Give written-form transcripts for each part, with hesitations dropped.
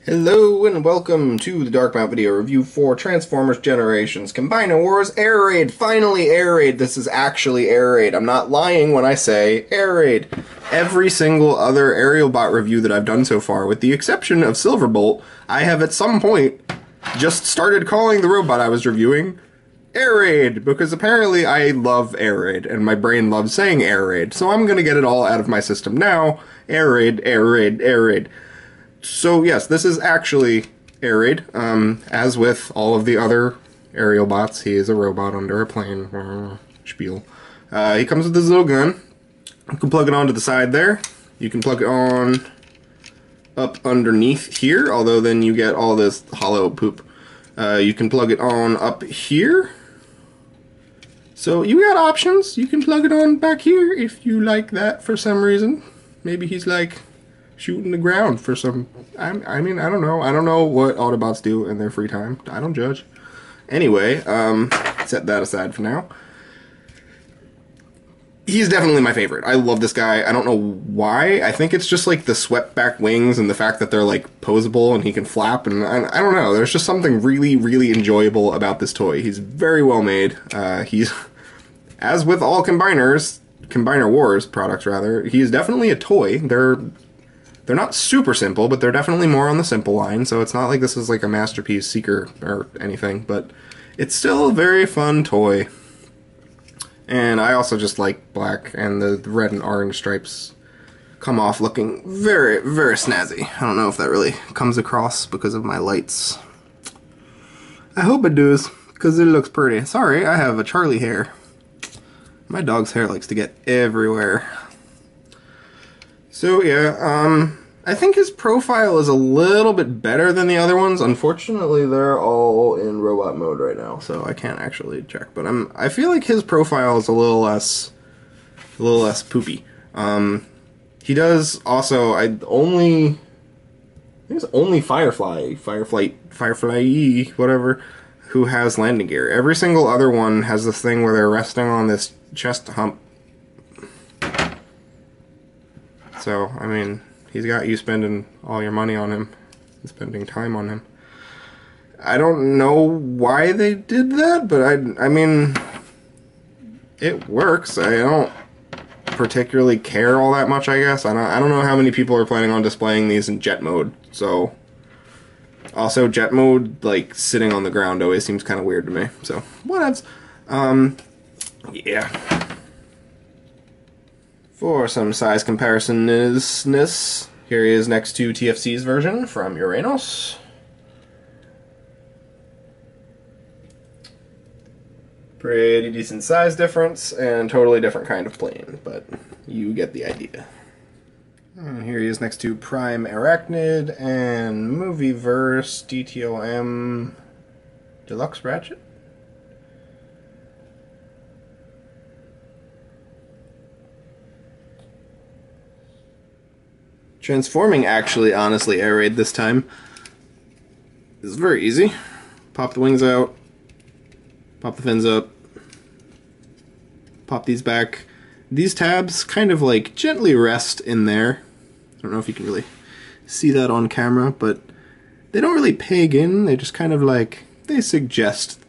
Hello and welcome to the Dark Mount video review for Transformers Generations Combiner Wars Air Raid. Finally Air Raid. This is actually Air Raid. I'm not lying when I say Air Raid. Every single other aerial bot review that I've done so far, with the exception of Silverbolt, I have at some point just started calling the robot I was reviewing Air Raid, because apparently I love Air Raid, and my brain loves saying Air Raid, so I'm gonna get it all out of my system now. Air Raid, Air Raid, Air Raid. So yes, this is actually Air Raid. As with all of the other aerial bots, he is a robot under a plane. Spiel. He comes with this little gun. You can plug it onto the side there. You can plug it on up underneath here, although then you get all this hollow poop. You can plug it on up here. So you got options. You can plug it on back here if you like that for some reason. Maybe he's like shooting the ground for some... I mean, I don't know. I don't know what Autobots do in their free time. I don't judge. Anyway, set that aside for now. He's definitely my favorite. I love this guy. I don't know why. I think it's just like the swept back wings and the fact that they're like posable and he can flap, and I don't know. There's just something really, really enjoyable about this toy. He's very well made. He's, as with all Combiner Wars products rather, he's definitely a toy. They're not super simple, but they're definitely more on the simple line, so it's not like this is like a Masterpiece Seeker or anything, but it's still a very fun toy. And I also just like black, and the red and orange stripes come off looking very, very snazzy. I don't know if that really comes across because of my lights. I hope it does, because it looks pretty. Sorry, I have a Charlie hair. My dog's hair likes to get everywhere. So yeah, I think his profile is a little bit better than the other ones. Unfortunately, they're all in robot mode right now, so I can't actually check. But I feel like his profile is a little less poopy. He does also, I think it's only Firefly, whatever, who has landing gear. Every single other one has this thing where they're resting on this chest hump. So, I mean, he's got you spending all your money on him, and spending time on him. I don't know why they did that, but I mean, it works. I don't particularly care all that much, I guess. I don't know how many people are planning on displaying these in jet mode, so... Also, jet mode, like, sitting on the ground always seems kind of weird to me, so, whatevs. Yeah. For some size comparison-ness, here he is next to TFC's version from Uranus. Pretty decent size difference, and totally different kind of plane, but you get the idea. And here he is next to Prime Arachnid and Movieverse DTOM Deluxe Ratchet. Transforming, actually, honestly, Air Raid this time is very easy. Pop the wings out, pop the fins up, pop these back. These tabs kind of like gently rest in there. I don't know if you can really see that on camera, but they don't really peg in. They just kind of like, they suggest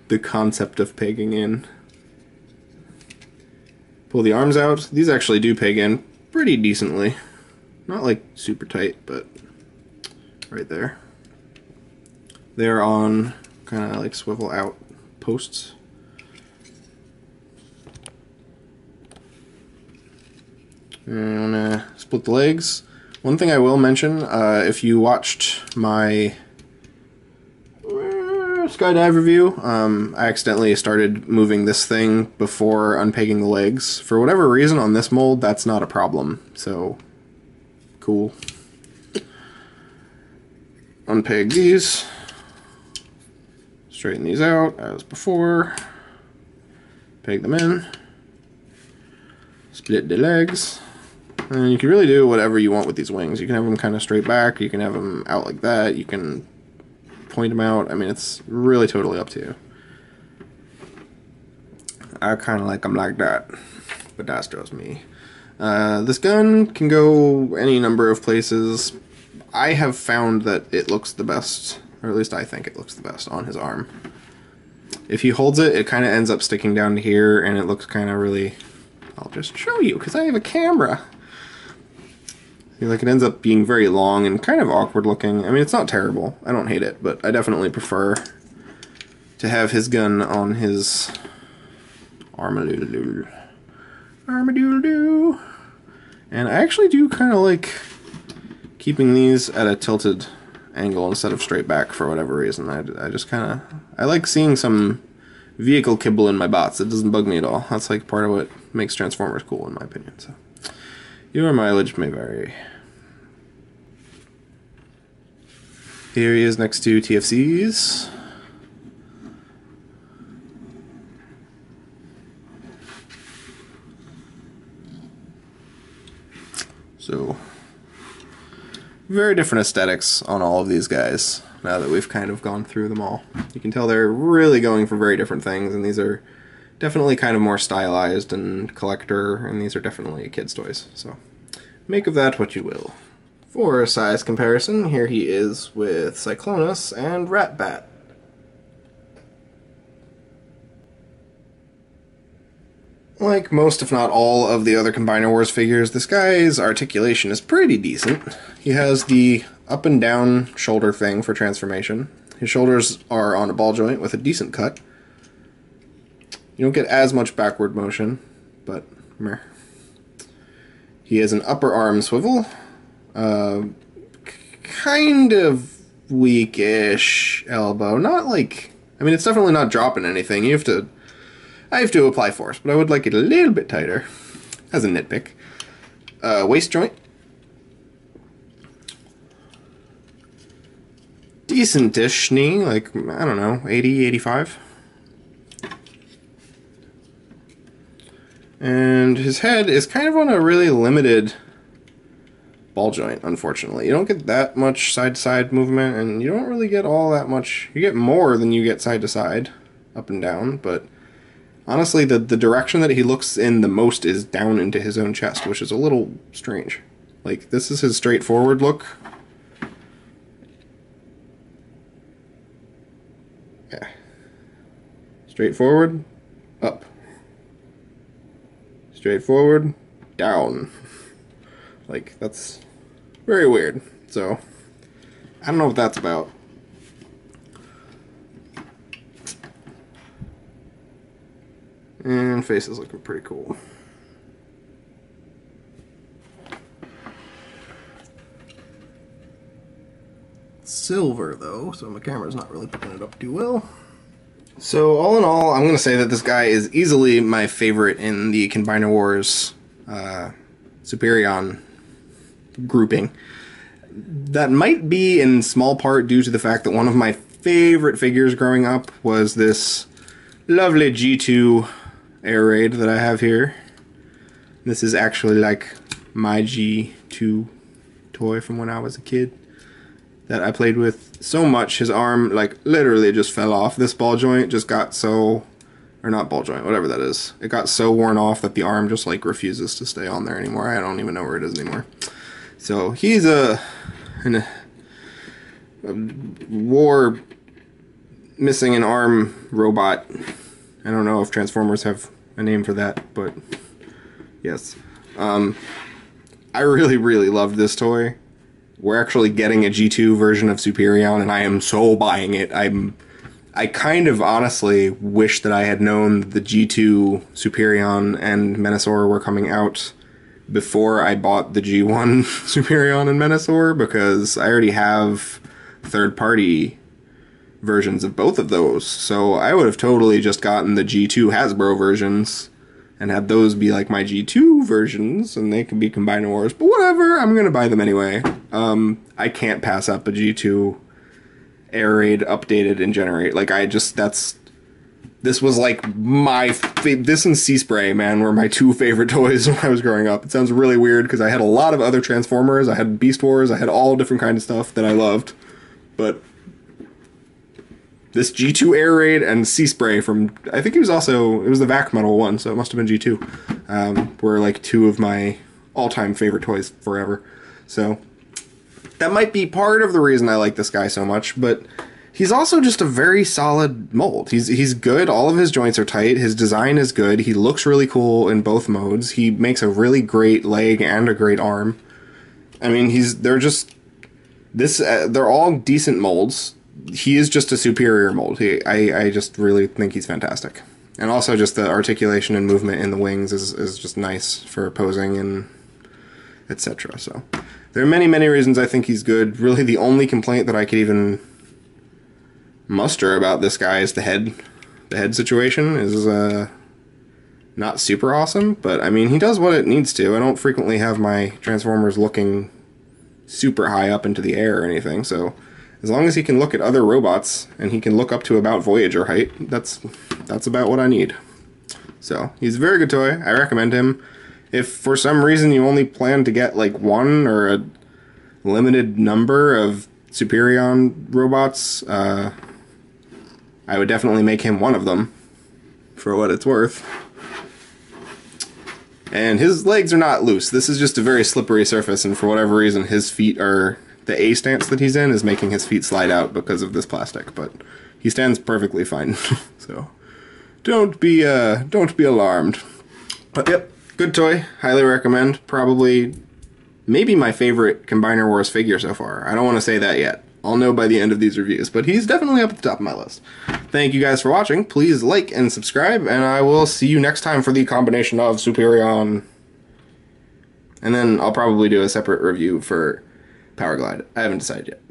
the concept of pegging in. Pull the arms out. These actually do peg in pretty decently. Not like super tight, but right there. They're on kind of like swivel out posts. And I'm gonna split the legs. One thing I will mention, if you watched my skydive review, I accidentally started moving this thing before unpegging the legs. For whatever reason on this mold, that's not a problem, so cool. Unpeg these, straighten these out as before, peg them in, split the legs, and you can really do whatever you want with these wings. You can have them kind of straight back, you can have them out like that, you can point them out. I mean, it's really totally up to you. I kind of like them like that, but that's just me. This gun can go any number of places. I have found that it looks the best, or at least I think it looks the best on his arm. If he holds it, it kind of ends up sticking down to here, and it looks kind of really... I'll just show you, because I have a camera. Like, it ends up being very long and kind of awkward looking. I mean, it's not terrible. I don't hate it, but I definitely prefer to have his gun on his armadoodle-doo. Armadoodle-doo. And I actually do kind of like keeping these at a tilted angle instead of straight back for whatever reason. I just kind of... I like seeing some vehicle kibble in my bots. It doesn't bug me at all. That's like part of what makes Transformers cool, in my opinion. So your mileage may vary. Here he is next to TFC's. So, very different aesthetics on all of these guys, now that we've kind of gone through them all. You can tell they're really going for very different things, and these are definitely kind of more stylized and collector, and these are definitely kids' toys. So, make of that what you will. For a size comparison, here he is with Cyclonus and Ratbat. Like most, if not all, of the other Combiner Wars figures, this guy's articulation is pretty decent. He has the up and down shoulder thing for transformation. His shoulders are on a ball joint with a decent cut. You don't get as much backward motion, but meh. He has an upper arm swivel. Kind of weakish elbow. Not like... I mean, it's definitely not dropping anything. You have to... I have to apply force, but I would like it a little bit tighter. As a nitpick. Waist joint. Decent-ish knee, like, I don't know, 80, 85. And his head is kind of on a really limited ball joint, unfortunately. You don't get that much side-to-side movement, and you don't really get all that much... You get more than you get side-to-side, up and down, but honestly, the direction that he looks in the most is down into his own chest, which is a little strange. Like, this is his straightforward look. Yeah. Straightforward, up. Straightforward, down. Like, that's very weird. So, I don't know what that's about. And face is looking pretty cool. Silver, though, so my camera's not really picking it up too well. So, all in all, I'm going to say that this guy is easily my favorite in the Combiner Wars Superion grouping. That might be in small part due to the fact that one of my favorite figures growing up was this lovely G2 air raid that I have here. This is actually like my G2 toy from when I was a kid that I played with so much. His arm, like, literally just fell off. This ball joint just got so... Or not ball joint, whatever that is. It got so worn off that the arm just, like, refuses to stay on there anymore. I don't even know where it is anymore. So, he's a war missing an arm robot. I don't know if Transformers have a name for that, but yes. I really, really loved this toy. We're actually getting a G2 version of Superion, and I am so buying it. I kind of honestly wish that I had known the G2 Superion and Menasor were coming out before I bought the G1 Superion and Menasor, because I already have third-party versions of both of those. So I would have totally just gotten the G2 Hasbro versions and had those be like my G2 versions, and they can be Combiner Wars, but whatever, I'm gonna buy them anyway. I can't pass up a G2 Air Raid updated and generate. Like, this was like this and Sea Spray, man, were my two favorite toys when I was growing up. It sounds really weird because I had a lot of other Transformers, I had Beast Wars, I had all different kinds of stuff that I loved, but this G2 Air Raid and Sea Spray from, I think it was the Vac Metal one, so it must have been G2, were like two of my all-time favorite toys forever. So, that might be part of the reason I like this guy so much, but he's also just a very solid mold. He's good. All of his joints are tight. His design is good. He looks really cool in both modes. He makes a really great leg and a great arm. I mean, they're all decent molds. He is just a superior mold. I just really think he's fantastic. And also just the articulation and movement in the wings is just nice for posing and etc. So there are many, many reasons I think he's good. Really the only complaint that I could even muster about this guy is the head. The head situation is not super awesome, but I mean, he does what it needs to. I don't frequently have my Transformers looking super high up into the air or anything, so as long as he can look at other robots and he can look up to about Voyager height, that's about what I need. So he's a very good toy. I recommend him. If for some reason you only plan to get like one or a limited number of Superion robots, I would definitely make him one of them for what it's worth. And his legs are not loose. This is just a very slippery surface, and for whatever reason his feet are... The A stance that he's in is making his feet slide out because of this plastic, but he stands perfectly fine. So don't be alarmed. But yep, good toy. Highly recommend. Probably, maybe my favorite Combiner Wars figure so far. I don't want to say that yet. I'll know by the end of these reviews, but he's definitely up at the top of my list. Thank you guys for watching. Please like and subscribe, and I will see you next time for the combination of Superion. And then I'll probably do a separate review for Power Glide. I haven't decided yet.